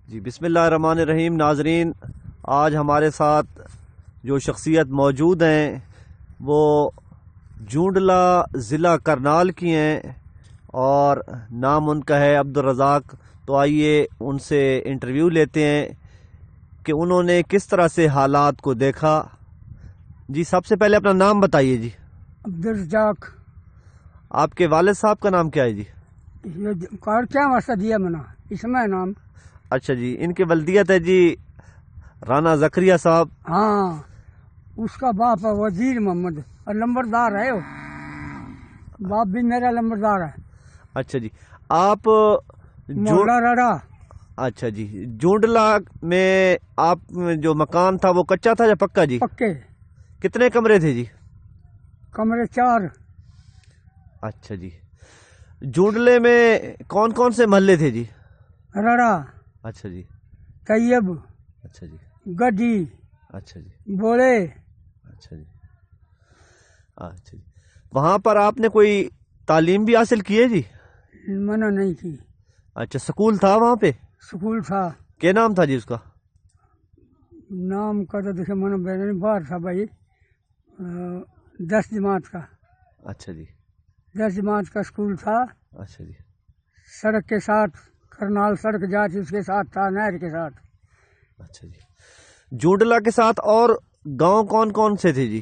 جی بسم اللہ الرحمن الرحیم. ناظرین، آج ہمارے ساتھ جو شخصیت موجود ہیں وہ جونڈلہ ضلع کرنال کی ہیں اور نام ان کا ہے عبدالرزاق. تو آئیے ان سے انٹرویو لیتے ہیں کہ انہوں نے کس طرح سے حالات کو دیکھا. جی سب سے پہلے اپنا نام بتائیے. جی عبدالرزاق. آپ کے والد صاحب کا نام کیا ہے؟ جی یہ کار کیا واسطہ دیا منا اس میں نام؟ اچھا جی، ان کی ولدیت ہے جی رانا زکریا صاحب. ہاں، اس کا باپ ہے وزیر محمد اور لمبردار ہے وہ. باپ بھی میرا لمبردار ہے. اچھا جی، آپ مولا رڑا. اچھا جی، جونڈلہ میں آپ جو مکان تھا وہ کچا تھا یا پکا؟ جی پکے. کتنے کمرے تھے؟ جی کمرے 4. اچھا جی، جونڈلے میں کون کون سے محلے تھے؟ جی رڑا، اچھا جی، طیب، اچھا جی، گڈی، اچھا جی، بولے. اچھا جی، اچھا جی. وہاں پر آپ نے کوئی تعلیم بھی حاصل کی ہے؟ جی منع نہیں کی. اچھا، سکول تھا وہاں پہ؟ سکول تھا. کیا نام تھا جی اس کا؟ نام کا تو دیکھے منع بیرنی باہر تھا بھائی. 10 جماعت کا. اچھا جی، 10 جماعت کا سکول تھا. اچھا جی، سڑک کے ساتھ کرنال سڑک جاتی اس کے ساتھ تھا، نہر کے ساتھ. اچھا جی. جونڈلہ کے ساتھ اور گاؤں کون کون سے تھے؟ جی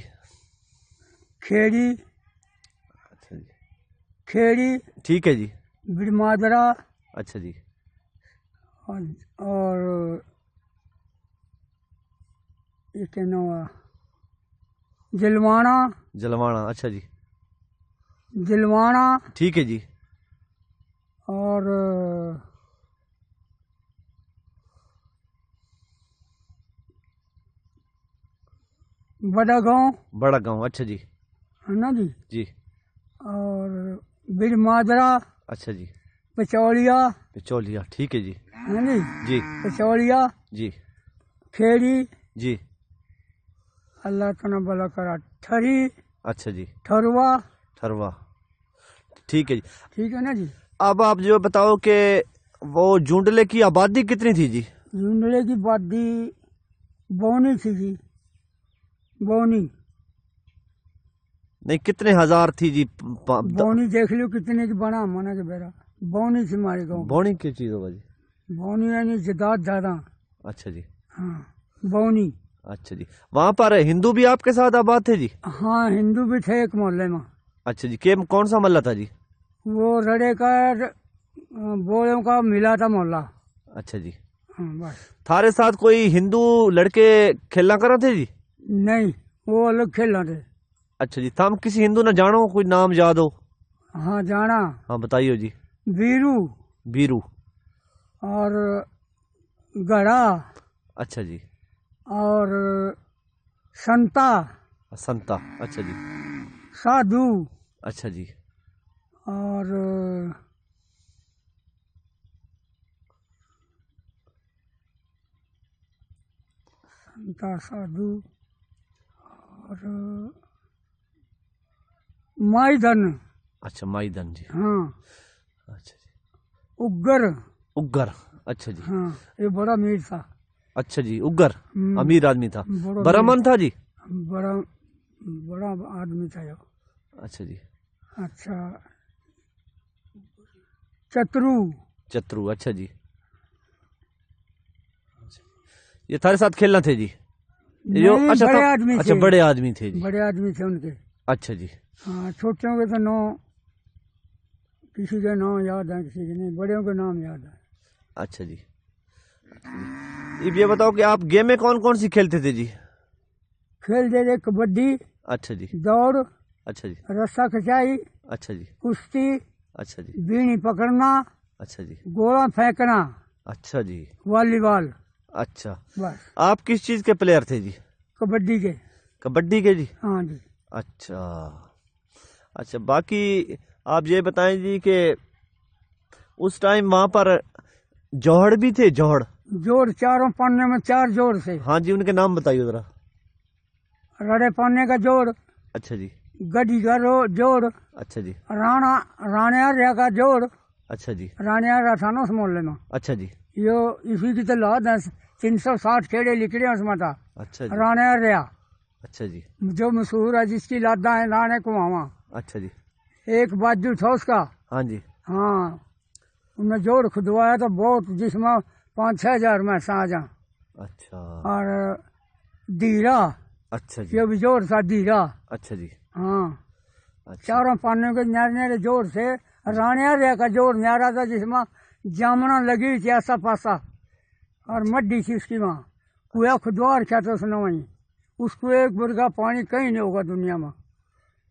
کھیڑی. اچھا جی، کھیڑی، ٹھیک ہے جی، بڑمادرا اچھا جی، اور یہ کیا نام ہے، جلوانا. جلوانا، اچھا جی، جلوانا ٹھیک ہے جی، اور بڑا گاؤں. بڑا گاؤں، اچھا جی، ہے نا جی. جی، اور بڑمادرا، اچھا جی، پچولیا. پچولیا، ٹھیک ہے جی، ہے نا جی، پچولیا، جی، کھیڑی. جی، اللہ تعالیٰ بلا کرا. ٹھری، اچھا جی، ٹھروا. ٹھروا، ٹھیک ہے جی. ٹھیک ہے نا جی. اب آپ جو بتاؤ کہ وہ جونڈلے کی آبادی کتنی تھی؟ جی جونڈلے کی بادی بونی تھی جی. بونی نہیں، کتنے ہزار تھی جی؟ بونی دیکھ لو کتنے کی بنا منا کے بیرا. بونی تھی ہمارے گاؤں. بونی کی چیز ہوگا جی؟ بونی یعنی جداد زیادہ. اچھا جی، ہاں بونی. اچھا جی. وہاں پر ہندو بھی آپ کے ساتھ آباد تھے؟ جی ہاں ہندو بھی تھے ایک محلے میں. اچھا جی، کون سا محلہ تھا؟ جی وہ رڑے کا بولوں کا ملا تھا محلہ. اچھا جی. ہاں بس. تھارے ساتھ کوئی ہندو لڑکے کھیلنا کرا تھے؟ جی نہیں، وہ الگ کھیل رہے تھے. اچھا جی. تم کسی ہندو نہ جانو، کوئی نام یاد ہو؟ ہاں جانا. ہاں بتائیے جی. بیرو بیرو، اور گڑھا اچھا جی، اور سنتا، سنتا، اچھا جی، سادھو اچھا جی، اور سنتا سادھو اور مائی دن. اچھا مائی دن جی، ہاں. اچھا جی. اگر. اگر، اچھا جی، ہاں یہ بڑا امیر تھا. اچھا جی. اگر امیر آدمی تھا. بڑا برہمن تھا؟ جی بڑا بڑا آدمی تھا یہ. اچھا جی. اچھا. چترو. چترو، اچھا جی. یہ تھارے ساتھ کھیلنا تھے؟ جی نہیں، بڑے آدمی اچھا تھے. بڑے آدمی تھے جی. بڑے آدمی تھے ان کے. اچھا جی. ہاں چھوٹوں کے تو نام کسی کے نام یاد ہے، کسی کے نہیں. بڑوں کے نام یاد ہے. اچھا جی. اب یہ بتاؤ کہ آپ گیم میں کون کون سی کھیلتے تھے؟ جی کھیلتے تھے کبڈی، اچھا جی، دوڑ، اچھا جی، رسا کھچائی، اچھا جی، کشتی، اچھا جی، بینی پکڑنا، اچھا جی، گولا پھینکنا، اچھا جی، والی بال. اچھا. بس. آپ کس چیز کے پلیئر تھے؟ جی کبڈی کے. کبڈی کے. جی ہاں جی. اچھا. اچھا، باقی آپ یہ بتائیں جی کہ اس ٹائم وہاں پر جوہڑ بھی تھے؟ جوڑ چاروں پانے میں 4 جوڑ تھے. ہاں جی، ان کے نام بتائیے ذرا. رڑے پانے کا جوڑ، اچھا جی، گڈی کا جوڑ، اچھا جی، رانیا کا جوڑ. اچھا جی، رانیا تھا نا اس محلے میں. اچھا جی، यो इसी की तो लाद है 360 खेड़े लिखड़े उसमें था अच्छा जी। राणे रहा अच्छा जी। जो मशहूर है जिसकी लादा है राणे कुआवा। अच्छा जी। एक बाजू था उसका। हाँ जी। हाँ उन्हें जोड़ खुदवाया तो बहुत जिसमें 5-6 हजार में साजा। अच्छा। और धीरा अच्छा जी। ये भी जोड़ था धीरा। अच्छा जी। हाँ अच्छा। चारों पाने के न्यारे जोड़ से राणिया रे का जोड़ न्यारा था जिसमें जामना लगी थी ऐसा पासा और मड्डी थी उसकी वहाँ कुआ खुदवा रखा था उसने वहीं। उसको एक बुरगा पानी कहीं नहीं होगा दुनिया में।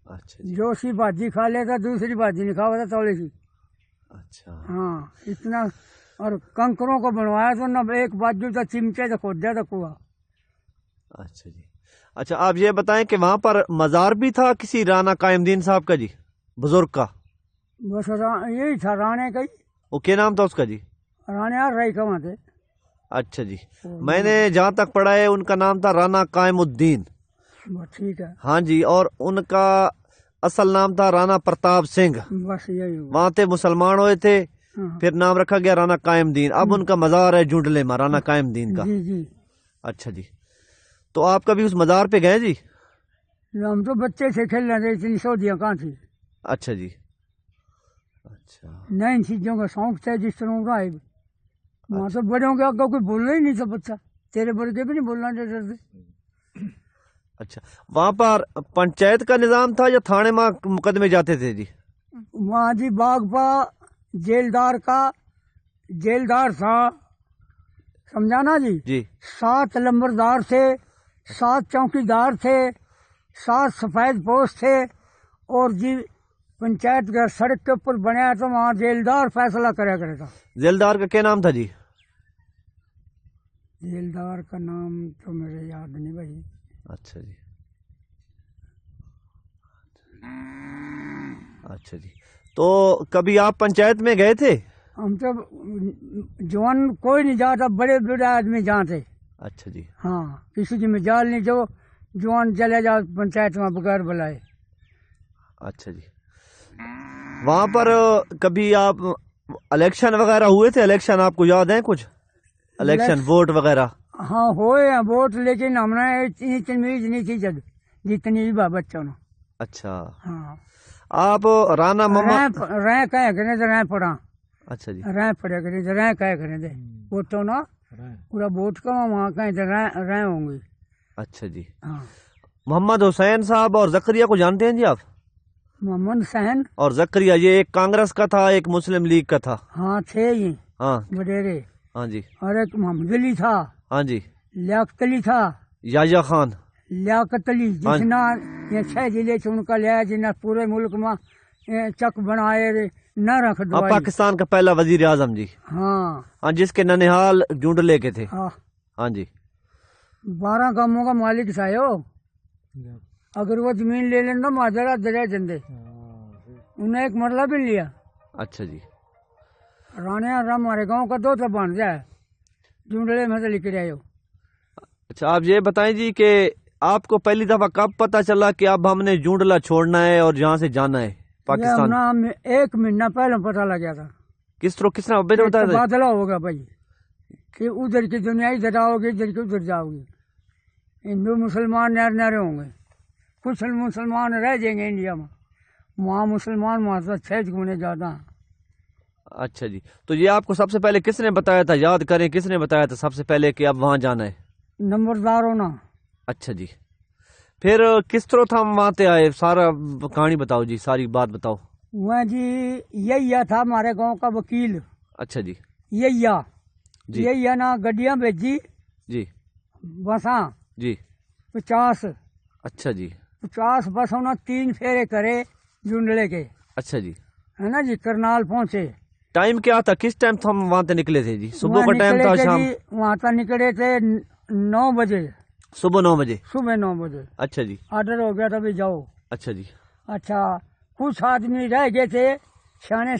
अच्छा जी। जो सी भाजी खा लेता दूसरी भाजी नहीं खावा था थोड़ी सी। अच्छा। हाँ इतना और कंकरों को बनवाया तो न एक बाजू था चिमटे से खोद दिया था कुआ। अच्छा जी। अच्छा आप ये बताएं कि वहाँ पर मज़ार भी था किसी राणा कायमदीन साहब का जी, बुजुर्ग का? बस यही था राणे का ही। वो क्या नाम था उसका जी? राणे यार रही कहाँ थे। अच्छा जी। मैंने जहाँ तक पढ़ा है उनका नाम था राणा कायमुद्दीन। बस ठीक है। हाँ जी। और उनका असल नाम था राणा प्रताप सिंह। बस यही हुआ। वहाँ थे मुसलमान हुए थे, हाँ। फिर नाम रखा गया राणा कायमदीन। अब उनका मज़ार है जुंडले में राणा कायमदीन का। जी जी। अच्छा जी। तो आप कभी उस मज़ार पे गए जी? हम तो बच्चे से खेल रहे थे इतनी सौदियाँ कहाँ थी। अच्छा जी। अच्छा। नई चीजों का शौक था जिस तरह का है। वहाँ तो बड़ों के आगे कोई बोलना ही नहीं था बच्चा। तेरे बड़े के भी नहीं बोलना चाहते थे। अच्छा वहाँ पर पंचायत का निज़ाम था या थाने में मुकदमे जाते थे जी? वहाँ जी बागपा जेलदार का जेलदार था समझाना जी। जी। 7 लंबरदार थे, 7 चौकीदार थे, 7 सफेद पोस्ट थे और जी पंचायत का सड़क के ऊपर बनाया तो वहाँ जेलदार फैसला करा करता। जेलदार का क्या नाम था जी? जेलदार का नाम तो मेरे याद नहीं भाई। अच्छा जी। अच्छा जी। तो कभी आप पंचायत में गए थे? हम तो जवान कोई नहीं जाता, बड़े बड़े आदमी जाते। अच्छा जी। हाँ किसी की मजाल नहीं जो जवान चले जाओ पंचायत में बगैर बुलाए। अच्छा जी। वहाँ पर कभी आप इलेक्शन वगैरह हुए थे? इलेक्शन आपको याद है कुछ? इलेक्शन वोट वगैरह? हाँ होए हैं वोट लेकिन हमने इतनी तमीज नहीं थी जब जितनी बा बच्चों ने। अच्छा। हाँ आप राणा मोहम्मद रह कह करें तो रह पड़ा। अच्छा जी। रह पड़े करें तो रह कह करें दे वोटों ना पूरा वोट का वहाँ कहीं तो रह होंगे। अच्छा जी। हाँ मोहम्मद हुसैन साहब और जकरिया को जानते हैं जी आप? मोहम्मद सहन और जकरिया ये एक कांग्रेस का था एक मुस्लिम लीग का था। हाँ थे ये हाँ। वडेरे। हाँ जी। और एक मोहम्मद अली था। हाँ जी। लियाकत अली था। याया खान। लियाकत अली जिसना ये 6 जिले से उनका लिया जिन्हें पूरे मुल्क में चक बनाए न रख हाँ दवाई। पाकिस्तान का पहला वजीर आजम जी। हाँ हाँ जिसके ननिहाल जुंडले के थे। हाँ हाँ जी। 12 गांवों का मालिक था यो। अगर वो जमीन ले लेना माजरा दरिया जंदे उन्हें एक मरला भी लिया। अच्छा जी। राणे हमारे गांव का 2 बन जाए जुंडले में से लिख रहे हो। अच्छा आप ये बताएं जी कि आपको पहली दफा कब पता चला कि अब हमने जुंडला छोड़ना है और यहाँ से जाना है पाकिस्तान? ये 1 महीना पहले पता लग गया था। किस तरह किसने बताया था? बादला होगा भाई कि उधर की दुनिया इधर आओगी इधर की उधर जाओगी। हिंदू मुसलमान न्यारे होंगे, कुछ मुसलमान रह जाएंगे इंडिया में। वहाँ मुसलमान वहाँ से 6 गुने ज्यादा हैं। अच्छा जी। तो ये आपको सबसे पहले किसने बताया था? याद करें किसने बताया था सबसे पहले कि अब वहाँ जाना है? नंबरदार होना। अच्छा जी। फिर किस तरह था हम वहाँ से आए? सारा कहानी बताओ जी, सारी बात बताओ। वह जी यही था हमारे गांव का वकील। अच्छा जी। यही ना गड्डियां भेजी जी। बसा जी। 50। अच्छा जी। 50 बस उन्होंने 3 फेरे करे जुंडले के। अच्छा जी। है ना जी करनाल पहुंचे। टाइम क्या था? किस टाइम हम वहाँ से निकले थे जी? सुबह का टाइम था शाम? वहाँ से निकले थे 9 बजे। सुबह 9 बजे? सुबह 9 बजे। अच्छा जी। ऑर्डर हो गया था भी जाओ। अच्छा जी। अच्छा कुछ आदमी रह गए थे शाने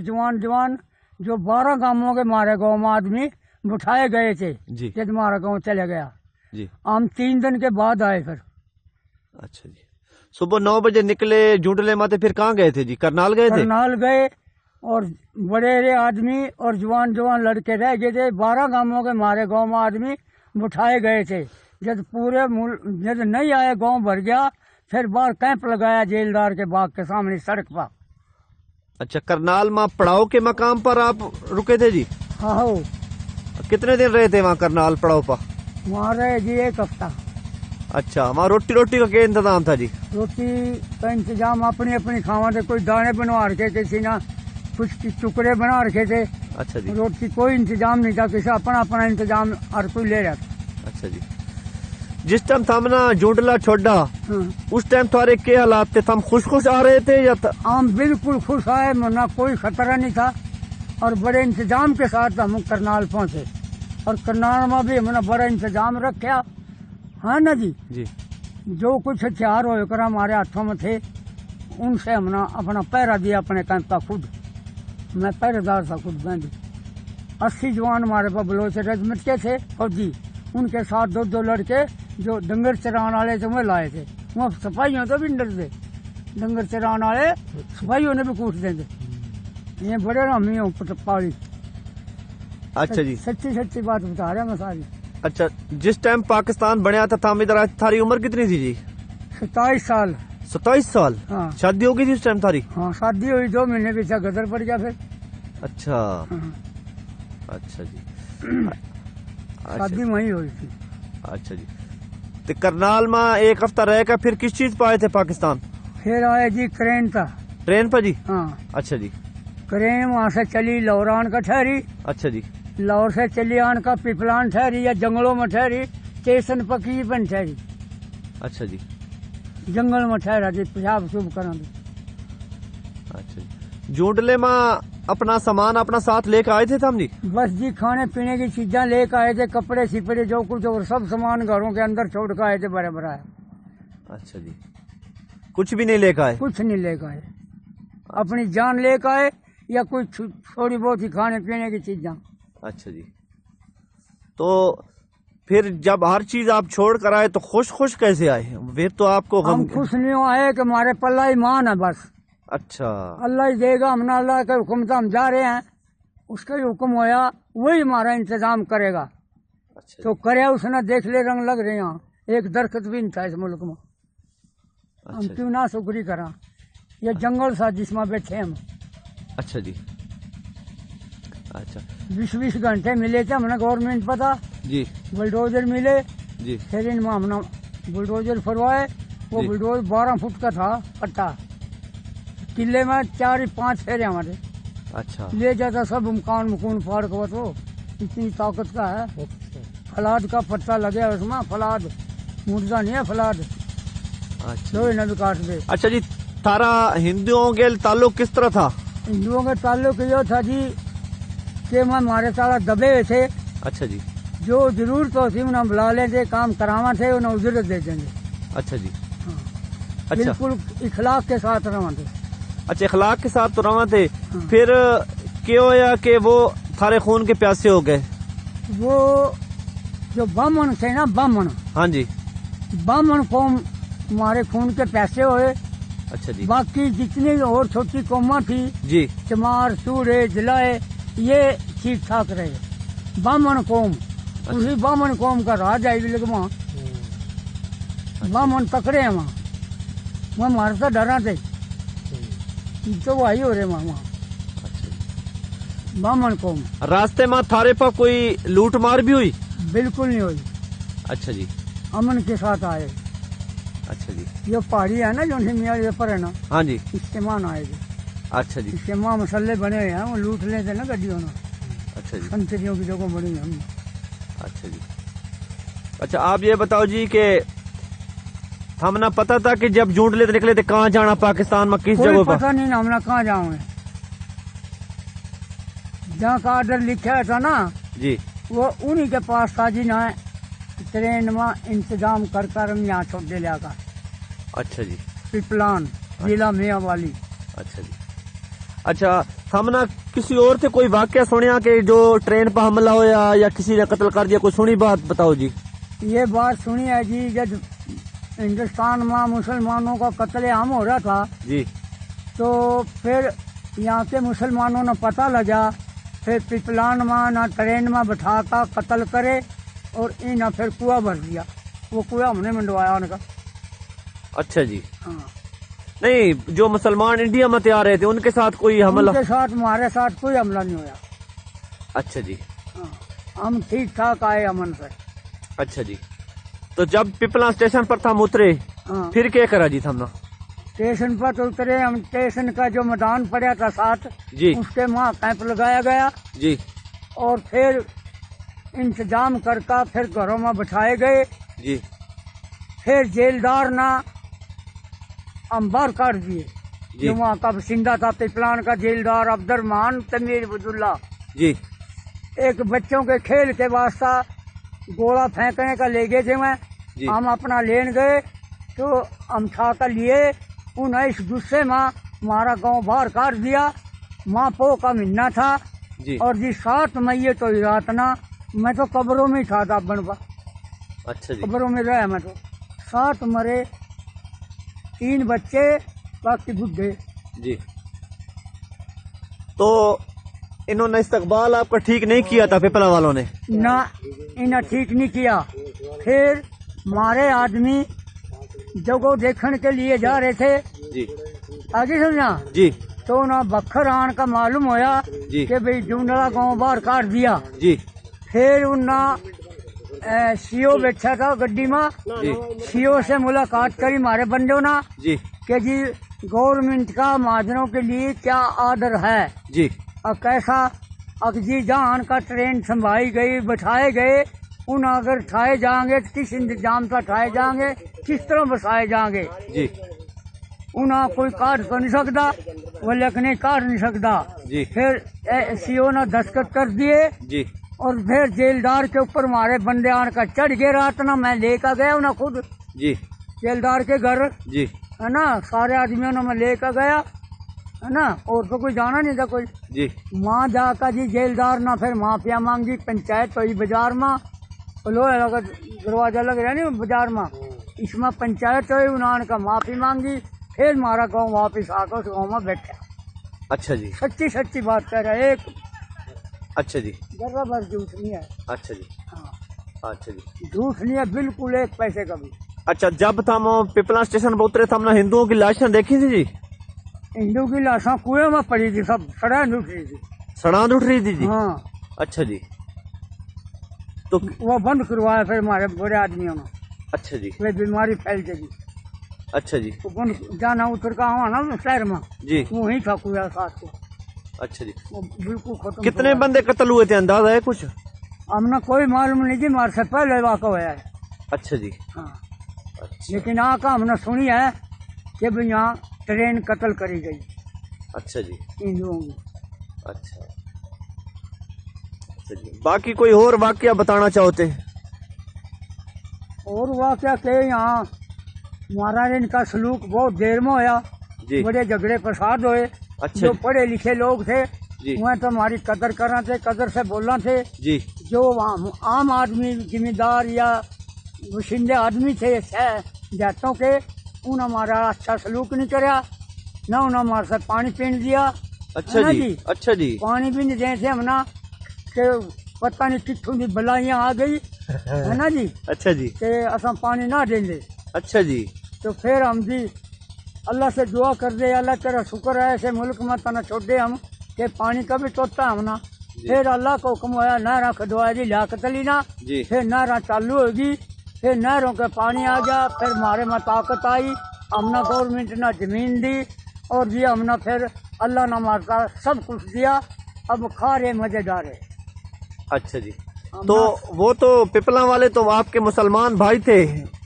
जवान जो 12 गांवों के मारे गाँव में आदमी बिठाए गए थे जी। जब हमारा गाँव चले गया जी। हम 3 दिन के बाद आए फिर। अच्छा जी। सुबह 9 बजे निकले जुंडले माते, फिर कहाँ गए थे जी? करनाल गए थे? करनाल गए और बड़े आदमी और जवान जवान लड़के रह गए थे। 12 गांवों के हमारे गांव में आदमी उठाए गए थे। जब जब नहीं आए, गांव भर गया, फिर बाहर कैंप लगाया जेलदार के बाग के सामने सड़क पर। अच्छा, करनाल में पड़ाव के मकाम पर आप रुके थे जी? हाँ हो। कितने दिन रहे थे वहाँ करनाल पड़ाव पर? वहाँ रहे जी 1 हफ्ता। अच्छा, वहाँ रोटी का क्या इंतजाम था जी? रोटी का इंतजाम अपनी अपनी खावा थे। कोई दाने बनवा रखे, किसी ने कुछ टुकड़े बना रखे थे। अच्छा जी। रोटी कोई इंतजाम नहीं था, किसी अपना अपना इंतजाम हर कोई ले रहा था। अच्छा जी। जिस टाइम थमना जूंडला छोड़ा, उस टाइम तुम्हारे क्या हालात थे? थम खुश आ रहे थे या हम बिल्कुल खुश आए, ना कोई खतरा नहीं था और बड़े इंतजाम के साथ हम करनाल पहुंचे। और करनाल में भी हमने बड़ा इंतजाम रखा है ना जी। जो कुछ हथियार होकर हमारे हाथों में थे, उनसे हमने अपना पहरा दिया अपने कैंप का खुद। मैं पहरेदार था खुद। मैं 80 जवान हमारे पास बलोच रेजिमेंट के थे फौजी। उनके साथ 2 लड़के जो डंगर चराने वाले थे, वो लाए थे। वहाँ सिपाहियों तो भी डर थे, डंगर चराने वाले सिपाहियों ने भी कूट देंगे। ये बड़े हम पाली। अच्छा जी। सच्ची बात बता रहा मैं सारी। अच्छा, जिस टाइम पाकिस्तान बनया था इधर आए, थारी उम्र कितनी थी जी? 27 साल। 27 साल? हाँ। शादी हो गई थी उस टाइम थारी? हाँ, शादी हुई, 2 महीने पीछे गदर पड़ गया फिर। अच्छा। हाँ। अच्छा जी। शादी वही हुई थी। अच्छा जी। तो करनाल में 1 हफ्ता रह कर फिर किस चीज पर आए थे पाकिस्तान? फिर आए जी क्रेन था। ट्रेन पर जी? हाँ। अच्छा जी। क्रेन वहाँ से चली लौरान का ठहरी। अच्छा जी। लाहौर से चली आन का पिपलान ठहरी या जंगलों में ठहरी, स्टेशन पकीबन ठहरी। अच्छा जी। जंगल में ठहरा जी, पेशाब शुभ करा। अच्छा जी। जूंडले में अपना सामान अपना साथ लेकर आए थे हम जी? बस जी, खाने पीने की चीजें लेकर आए थे, कपड़े सिपड़े जो कुछ और सब सामान घरों के अंदर छोड़ कर आए थे बड़े बड़ा। अच्छा जी। कुछ भी नहीं लेकर आए? कुछ नहीं लेकर आए, अपनी जान लेकर आए या कुछ थोड़ी बहुत ही खाने पीने की चीजें। अच्छा जी। तो फिर जब हर चीज आप छोड़ कर आए तो खुश कैसे आए? फिर तो आपको हम खुश नहीं आए कि हमारे पल्ला ईमान है बस। अच्छा। अल्लाह ही देगा, हम ना अल्लाह के हुक्म से हम जा रहे हैं, उसका ही हुक्म होया, वही हमारा इंतजाम करेगा। अच्छा। तो करे उसने, देख ले रंग लग रहे हैं। एक दरख्त भी नहीं था इस मुल्क में। अच्छा। हम क्यों ना शुक्री करा। ये जंगल था जिसमें बैठे हम। अच्छा जी। अच्छा। 20 घंटे मिले थे हमने, गवर्नमेंट पता जी। बुलडोजर मिले जी। फिर इनमें हमने बुलडोजर फरवाए। वो जी। बुलडोजर 12 फुट का था पट्टा, किले में 4-5 फेरे हमारे। अच्छा। ले जाता सब मकान फाड़ के, तो इतनी ताकत का है। फलाद का पट्टा लगे उसमें, फलाद मुर्दा नहीं है, फलाद अच्छा। लोहे ने भी काट दे। अच्छा जी। तारा हिंदुओं के ताल्लुक किस तरह था? हिंदुओं का ताल्लुक ये था जी कि हमारे सारा दबे हुए थे। अच्छा जी। जो जरूरत होती उन्हें बुला लेते, काम करावा थे, उन्हें उजरत दे देंगे। अच्छा जी। हाँ। अच्छा। बिल्कुल इखलाक के साथ रवा थे। अच्छा, इखलाक के साथ तो रवा थे। हाँ। फिर क्या होया कि वो थारे खून के प्यासे हो गए? वो जो बामन थे ना, बामन, हाँ जी। बामन कौम हमारे खून के प्यासे हुए। अच्छा जी। बाकी जितनी और छोटी कौमा थी, जी। चमार, सूरे, जिलाए, ये ठीक ठाक रहे। बामन कौम, उसी बामन कौम का राज आई भी वहाँ। बामन तकड़े हैं वहाँ, वहाँ हमारे से डरा थे। तो वही हो रहे वहाँ बामन कौम। रास्ते में थारे पर कोई लूट मार भी हुई? बिल्कुल नहीं हुई। अच्छा जी। अमन के साथ आए। अच्छा जी। ये पहाड़ी है ना जो मियाँ ये पर है ना, हाँ जी। इसके मान आए थे। अच्छा जी। इसके माँ मसल्ले बने हुए हैं, वो लूट लेते ना गड्डियों ने। अच्छा जी। संतरियों की जगह बनी है हम। अच्छा जी। अच्छा, आप ये बताओ जी कि हमने पता था कि जब जूंड लेते निकले थे कहाँ जाना पाकिस्तान में, किस जगह पर? पता नहीं ना हमने कहाँ जाऊंगे। जहाँ का ऑर्डर लिखा था ना जी। वो उन्हीं के पास था जी ना। ट्रेन में इंतजाम कर हम यहाँ छोड़ दे लिया। अच्छा जी। पिपलान जिला मियाँ वाली। अच्छा जी। अच्छा, हमने किसी और से कोई वाक्य सुनिया कि जो ट्रेन पर हमला होया या किसी ने कत्ल कर दिया, कोई सुनी बात बताओ जी। ये बात सुनी है जी, जब हिंदुस्तान में मुसलमानों का कत्लेआम हो रहा था जी, तो फिर यहाँ के मुसलमानों ने पता लगा, फिर पिपलान में ना ट्रेन में बैठा कर कत्ल करे और इन्हें फिर कुआं भर दिया। वो कुआं हमने मंडवाया उनका। अच्छा जी। हाँ, नहीं, जो मुसलमान इंडिया में तैयार रहे थे उनके साथ कोई हमला? उनके साथ हमारे साथ कोई हमला नहीं होया। अच्छा जी। हाँ, हम ठीक ठाक आए अमन से। अच्छा जी। तो जब पिपला स्टेशन पर हम उतरे, हाँ, फिर क्या करा जी हमने? स्टेशन पर तो उतरे हम, स्टेशन का जो मैदान पड़ा था साथ जी उसके वहाँ कैंप लगाया गया जी और फिर इंतजाम करके फिर घरों में बिठाए गए। जी फिर जेलदार ना हम बाहर काट दिए। जी जो वहाँ का बसिंदा था पिपलान का जेलदार अब्दुलरहमान तमीर अब्दुल्ला, जी एक बच्चों के खेल के वास्ता गोला फेंकने का ले गए थे। जी हम अपना लेन गए तो हम छा कर लिए। उन्हें इस गुस्से में हमारा गांव बाहर काट दिया। माँ पो का महीना था जी। और जी 7 मई तो ही रात ना, मैं तो कब्रों में ही था दाबन पर, अच्छा जी। कब्रों में रहा मैं तो। 7 मरे, 3 बच्चे, बाकी बुढ़े। जी। तो इन्होंने इस्तकबाल आपका ठीक नहीं किया था पिपला वालों ने? ना, इन्हें ठीक नहीं किया। फिर हमारे आदमी जगह देखने के लिए जा रहे थे, जी आगे समझा, जी तो ना बखर आन का मालूम होया जी कि भाई जूंडला गांव बाहर काट दिया। जी फिर उन्ना सीओ बैठा था गड्डी में, जी सीओ से मुलाकात करी हमारे बंदों ना जी कि जी गवर्नमेंट का महाजनों के लिए क्या आर्डर है जी और कैसा। अब जी जहां का ट्रेन संभाई गई, बैठाए गए, उन अगर ठाए जाएंगे तो किस इंतजाम से ठाए जाएंगे, किस तरह बसाए जाएंगे। जी उन्हें कोई काट तो नहीं सकता, वो लेकिन काट नहीं सकता। जी फिर सीओ ने दस्तखत कर दिए जी और फिर जेलदार के ऊपर हमारे बंदे आन का चढ़ गए। रात ना मैं लेकर गया उन्हें खुद जी जेलदार के घर, जी है ना, सारे आदमियों ने मैं लेकर गया, है ना, और तो कोई जाना नहीं था कोई। जी वहाँ जाकर जी जेलदार ना फिर माफिया मांगी, पंचायत हुई बाजार में, लोहे लगा दरवाजा लग रहा नहीं बाजार में, इसमें पंचायत हुई, उन्होंने का माफी मांगी। फिर हमारा गाँव वापिस आकर उस गाँव में बैठा। अच्छा जी। सच्ची सच्ची बात कर रहा है, एक अच्छा जी। जरा भर झूठ नहीं है। अच्छा जी। हाँ, अच्छा जी। झूठ नहीं है बिल्कुल, एक पैसे का भी। अच्छा, जब हम पिपला स्टेशन पर उतरे थे हमने हिंदुओं की लाशें देखी थी जी? हिंदू की लाशा कुएं में पड़ी थी, सब सड़क उठ रही थी। सड़ांध उठ रही थी जी? हाँ, अच्छा जी। तो वो बंद करवाया फिर हमारे बड़े आदमियों ने। अच्छा जी। वे बीमारी फैल जाएगी। अच्छा जी। वो बंद जाना उतर का हुआ ना शहर में, जी वहीं था कुआ साथ को, अच्छा जी। वो बिल्कुल खत्म। कितने बंदे कत्ल हुए थे, अंदाजा है कुछ? हमने कोई मालूम नहीं जी, हमारे से पहले वाक़ा हुआ है। अच्छा जी। हाँ, अच्छा लेकिन आका हमने सुनी है कि भाई यहाँ ट्रेन कत्ल करी गई अच्छा जी। हिंदुओं की। अच्छा अच्छा जी। बाकी कोई और वाकया बताना चाहते? और वाक़या के यहाँ महाराज इनका सलूक बहुत देर में होया, जी बड़े झगड़े प्रसाद हुए। अच्छा जो जी। पढ़े लिखे लोग थे जी वह तो हमारी कदर करना थे, कदर से बोलना थे। जी जो आम आदमी जिम्मेदार या वशिंदे आदमी थे जातों के, उन हमारा अच्छा सलूक नहीं कराया, ना उन्हें हमारे साथ पानी पीने दिया। अच्छा है ना जी। अच्छा जी। पानी भी नहीं देते हमना के पता नहीं कितों की बलाइयाँ आ गई, है ना जी, अच्छा जी। के असा पानी ना देंगे। अच्छा जी। तो फिर हम जी अल्लाह से दुआ कर दे, अल्लाह तेरा शुक्र है ऐसे मुल्क में तना छोड़ दे हम के पानी का भी तोता हमना। फिर अल्लाह को हुक्म होया, नहरा खदवाया जी लियाकत अली ना, जी फिर नहरा चालू होगी, फिर नहरों के पानी आ गया, फिर हमारे में ताकत आई, हमने गवर्नमेंट ने जमीन दी और जी हमने फिर अल्लाह ने हमारा सब कुछ दिया, अब खा रहे मजेदार है। अच्छा जी। तो वो तो पिपला वाले तो आपके मुसलमान भाई थे,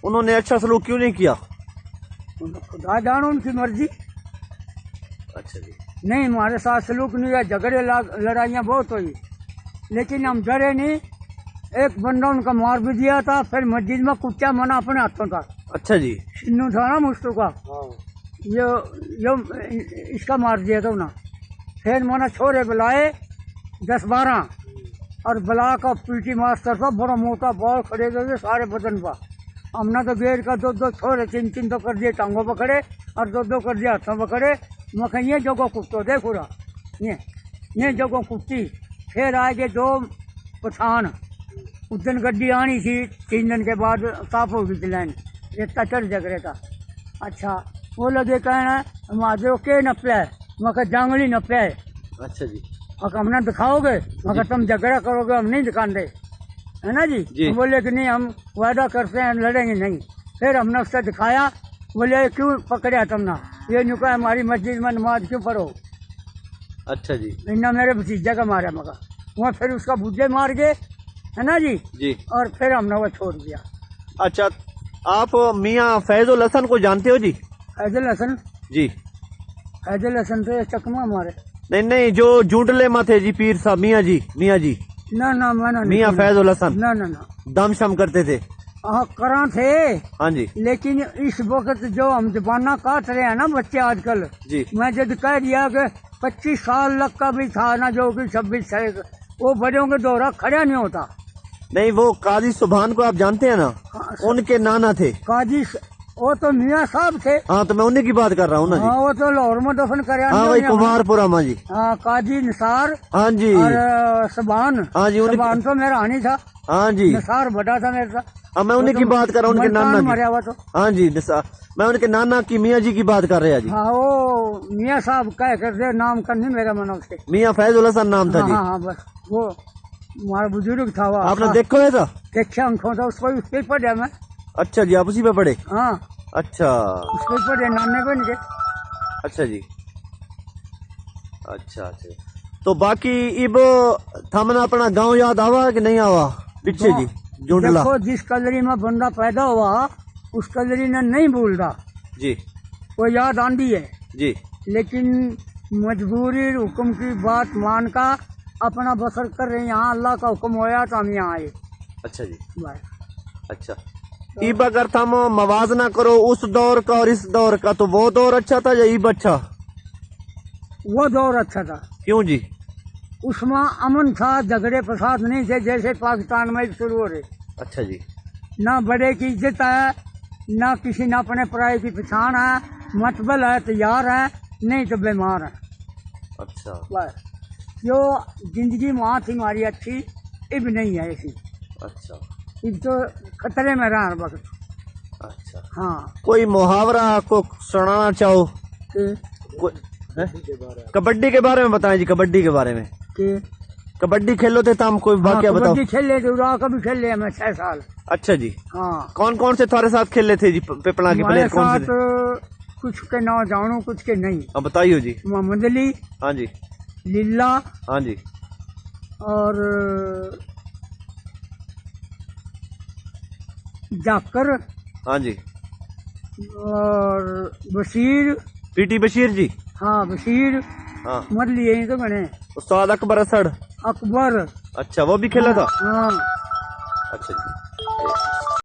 उन्होंने अच्छा सलूक क्यों नहीं किया? खुदा जानो उनकी मर्जी। अच्छा जी। नहीं, हमारे साथ सलूक नहीं हुआ, झगड़े लड़ाइयाँ बहुत हुई, लेकिन हम डरे नहीं। एक बंदा उनका मार भी दिया था, फिर मस्जिद में कुत्ता मना अपने हाथों था। अच्छा जी। सिन्नू था ना मुस्तू का, यो इसका मार दिया था ना। फिर मैंने छोरे बुलाए 10-12 और बुला का पीटी मास्टर था, बड़ा मोटा बॉल खड़े थे सारे बदन पर। हमने तो गेर का 2-2 छोरे 3-3 तो कर दिए टांगों पकड़े और 2-2 कर दिया हाथों पकड़े। मैं कहीं ये जगह कुत्तो देखो रहा ये जगह कुत्ती फिर आए के 2 पठान। उस दिन गड्डी आनी थी, 3 दिन के बाद साफ हो गई थी लाइन, रेता चढ़ जगह था। अच्छा वो लगे कहना हमारे के नपे है, मगर जांगली नपे है। अच्छा जी। मगर हमने दिखाओगे, मगर तुम झगड़ा करोगे, हम नहीं दिखाते, है ना जी, जी। बोले कि नहीं हम वादा करते हैं लड़ेंगे नहीं। फिर हमने उससे दिखाया, बोले क्यों पकड़ा तुमने, ये नुका हमारी मस्जिद में नमाज क्यों पढ़ो। अच्छा जी। इन्ना मेरे भतीजा का मारा मगर वहाँ, फिर उसका भुज्जे मार गए, है ना जी, जी। और फिर हमने वो छोड़ दिया। अच्छा, आप मियाँ फैजुल हसन को जानते हो जी? फैजुल हसन? जी। फैजुल हसन तो चकमा हमारे। नहीं नहीं, जो जूंडले में थे जी, पीर साहब, मियाँ जी, मियाँ जी, ना ना मैंने मियाँ फैजुल हसन ना ना ना दम शम करते थे। हाँ करा थे, हाँ जी। लेकिन इस वक्त जो हम जबाना काट रहे हैं ना बच्चे आजकल, जी। मैं जब कह दिया कि 25 साल लग का भी था ना, जो कि 26 साल, वो बड़ों के दौरा खड़ा नहीं होता। नहीं, वो काजी सुभान को आप जानते हैं ना, हाँ, उनके नाना थे। काजी वो तो मियाँ साहब थे। हाँ, तो मैं उन्हीं की बात कर रहा हूँ ना जी। हाँ वो तो लाहौर में दफन करे। हाँ वही कुमारपुरा में जी। हाँ काजी निसार हाँ जी। और सबान। हाँ जी, सबान तो मेरा आनी था। हाँ जी। निसार बड़ा था मेरे साथ। हाँ, मैं उन्हीं की बात कर रहा हूँ, उनके नाना मरया की। हुआ तो। हाँ जी, मैं उनके नाना की मियाँ जी की बात कर रहे हैं जी। हाँ वो मियाँ साहब कह कर दे, नाम का नहीं मेरा मन उसके। मियाँ फैजुल हसन नाम था हाँ जी। हाँ हाँ, बस वो हमारा बुजुर्ग था वो। आपने देखो है था? देखा आंखों था, उसको उस पे पढ़ा मैं। अच्छा जी, आप उसी पे पढ़े? हाँ अच्छा। उस पे पढ़े, नाने को नहीं। अच्छा जी। अच्छा अच्छा। तो बाकी इब थमना अपना गांव याद आवा कि नहीं आवा पीछे जी जूंडला? देखो जिस कलरी में बंदा पैदा हुआ उस कलरी ने नहीं भूल रहा जी। वो याद आंदी है, जी। लेकिन मजबूरी हुक्म की बात मान का अपना बसर कर रहे हैं। यहाँ अल्लाह का हुक्म होया तो हम यहाँ आए। अच्छा जी। बस। अच्छा, इब अगर थम मवाजना करो उस दौर का और इस दौर का, तो वो दौर अच्छा था या इब अच्छा? वो दौर अच्छा था। क्यों जी? उसमें अमन था, झगड़े फसाद नहीं थे जैसे पाकिस्तान में शुरू हो रहे। अच्छा जी। ना बड़े की इज्जत है, ना किसी ना अपने पराये की पहचान है, मतबल है तो यार है, नहीं तो बीमार है। अच्छा। बस जो जिंदगी वहाँ थी हमारी अच्छी, इब नहीं है ऐसी। अच्छा। इब तो खतरे में रहा हर वक्त। अच्छा, हाँ कोई मुहावरा आपको सुनाना चाहो? कि कबड्डी के बारे में बताएं जी। कबड्डी के बारे में, कबड्डी खेलो थे तम, कोई वाकया बताओ। कबड्डी खेल ले, उड़ा कभी खेल लिया मैं 6 साल। अच्छा जी। हाँ कौन कौन से तुम्हारे साथ खेले थे जी? पिपला के हमारे प्लेयर कौन से साथ थे? कुछ के नाम जानू, कुछ के नहीं। अब बताइए जी। मोहम्मद अली, हाँ जी। लीला, हाँ जी। और जाकर, हाँ जी। और बशीर। पीटी बशीर जी। हाँ बशीर हाँ। मर लिए ही तो बने। उस्ताद अकबर असद। अकबर। अच्छा, वो भी खेला था? हाँ अच्छा जी।